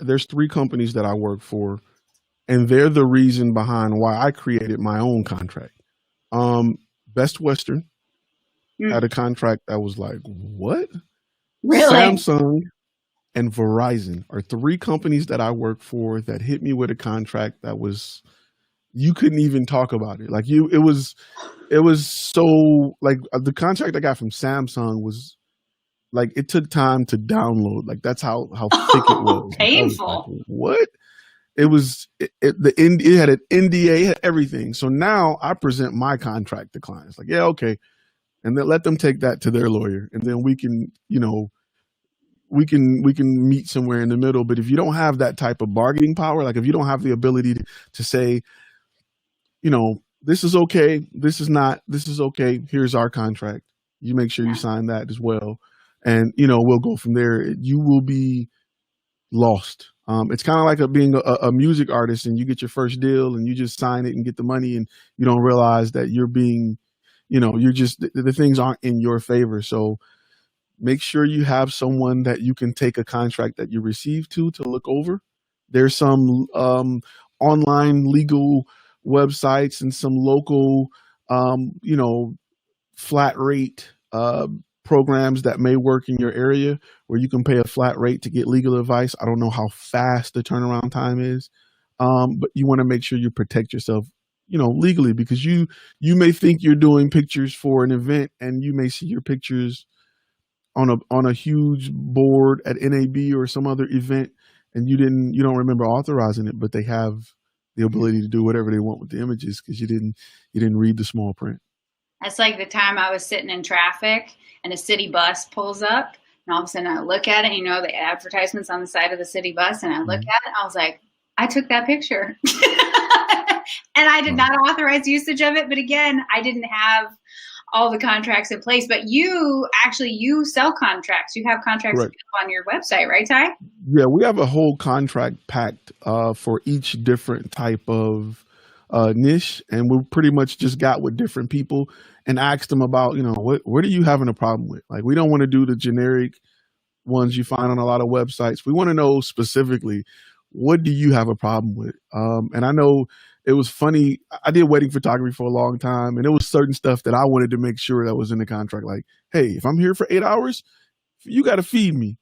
there's 3 companies that I work for, and they're the reason behind why I created my own contract. Best Western had a contract that was like, what? Really? Samsung and Verizon are 3 companies that I work for that hit me with a contract that was, you couldn't even talk about it. Like it was so, like the contract I got from Samsung was like, it took time to download. Like that's how thick it was. Painful. Like, what? It was, it had an NDA, it had everything. So now I present my contract to clients like, yeah, okay. And then let them take that to their lawyer. And then we can, you know, we can meet somewhere in the middle. But if you don't have that type of bargaining power, like if you don't have the ability to say, you know, this is okay, this is not, this is okay, here's our contract, you make sure you sign that as well. And, you know, we'll go from there. You will be lost. It's kind of like being a music artist and you get your first deal and you just sign it and get the money and you don't realize that you're being, you know, you're just, the things aren't in your favor. So make sure you have someone that you can take a contract that you receive to look over. There's some online legal websites and some local, you know, flat rate programs that may work in your area where you can pay a flat rate to get legal advice. I don't know how fast the turnaround time is, but you want to make sure you protect yourself, you know, legally, because you may think you're doing pictures for an event and you may see your pictures on a huge board at NAB or some other event and you don't remember authorizing it, but they have the ability to do whatever they want with the images because you didn't read the small print. That's like the time I was sitting in traffic and a city bus pulls up and all of a sudden I look at it, you know, the advertisements on the side of the city bus, and I look at it and I was like, I took that picture. And I did not authorize usage of it. But again, I didn't have all the contracts in place. But you sell contracts. You have contracts on your website, right, Ty? Yeah, we have a whole contract packed for each different type of niche, and we pretty much just got with different people and asked them about, you know, what are you having a problem with? Like, we don't want to do the generic ones you find on a lot of websites. We want to know specifically, what do you have a problem with? And I know it was funny. I did wedding photography for a long time, and it was certain stuff that I wanted to make sure that was in the contract. Like, hey, if I'm here for 8 hours, you got to feed me,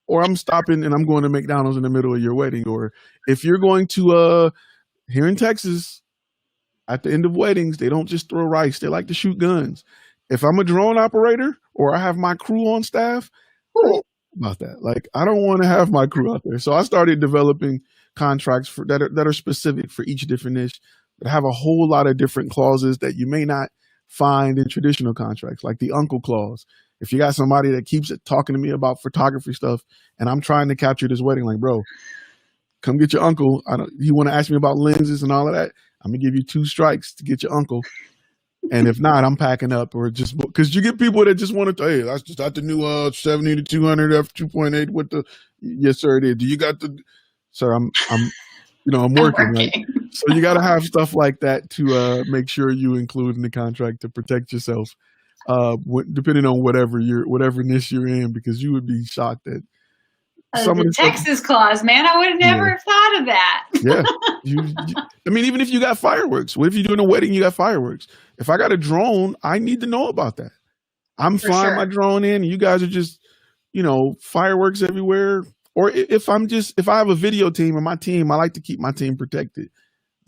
or I'm stopping and I'm going to McDonald's in the middle of your wedding. Or if you're going to, here in Texas, at the end of weddings, they don't just throw rice. They like to shoot guns. If I'm a drone operator or I have my crew on staff, about that. Like, I don't want to have my crew out there. So I started developing contracts that are specific for each different niche, that have a whole lot of different clauses that you may not find in traditional contracts, like the uncle clause. If you got somebody that keeps talking to me about photography stuff and I'm trying to capture this wedding, like, bro, come get your uncle. You want to ask me about lenses and all of that? I'm gonna give you 2 strikes to get your uncle. And if not, I'm packing up. Or just because you get people that just want to, hey, that's just not the new 70 to 200 f2.8 with the, yes sir, it is. Do you got the, sir? I'm working. Right? So you got to have stuff like that to make sure you include in the contract to protect yourself, depending on whatever niche you're in, because you would be shocked at some of the Texas clause, man. I would have never have thought of that. Yeah. I mean, even if you got fireworks, what if you're doing a wedding, you got fireworks? If I got a drone, I need to know about that. I'm flying my drone in and you guys are just, you know, fireworks everywhere. Or if I have a video team and my team, I like to keep my team protected.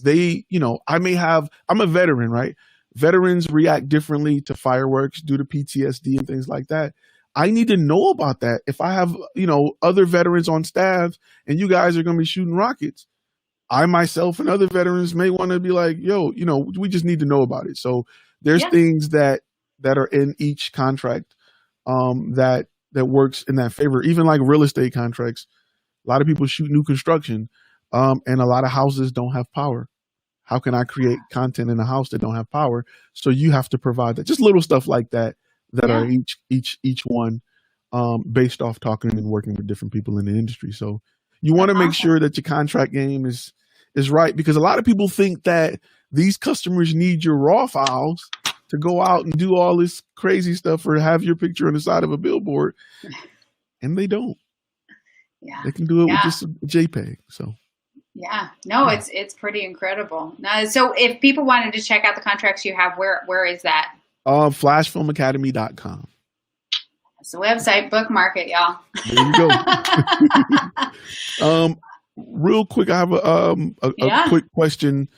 They, you know, I'm a veteran, right? Veterans react differently to fireworks due to PTSD and things like that. I need to know about that. If I have, you know, other veterans on staff and you guys are going to be shooting rockets, I myself and other veterans may want to be like, yo, you know, we just need to know about it. So there's things that are in each contract that works in that favor. Even like real estate contracts, a lot of people shoot new construction and a lot of houses don't have power. How can I create content in a house that don't have power? So you have to provide that. Just little stuff like that are each one based off talking and working with different people in the industry. So you want to make sure that your contract game is right, because a lot of people think that these customers need your raw files to go out and do all this crazy stuff or have your picture on the side of a billboard, and they don't. Yeah. They can do it with Yeah. just a JPEG. So Yeah. No, it's pretty incredible. So if people wanted to check out the contracts you have, where is that? FlashFilmAcademy.com. It's the website. Bookmark it, y'all. There you go. Real quick, I have a quick question.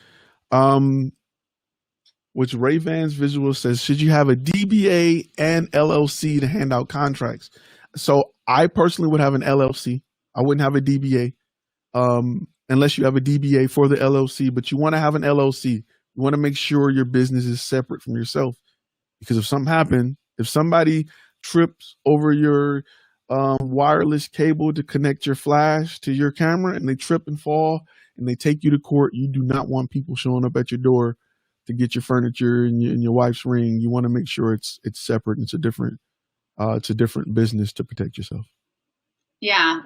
Which Ray Vans Visual says, should you have a DBA and LLC to hand out contracts? So I personally would have an LLC. I wouldn't have a DBA unless you have a DBA for the LLC, but you want to have an LLC. You want to make sure your business is separate from yourself, because if something happens, if somebody trips over your wireless cable to connect your flash to your camera and they trip and fall and they take you to court, you do not want people showing up at your door to get your furniture and your wife's ring. You want to make sure it's separate. It's a different business to protect yourself. Yeah.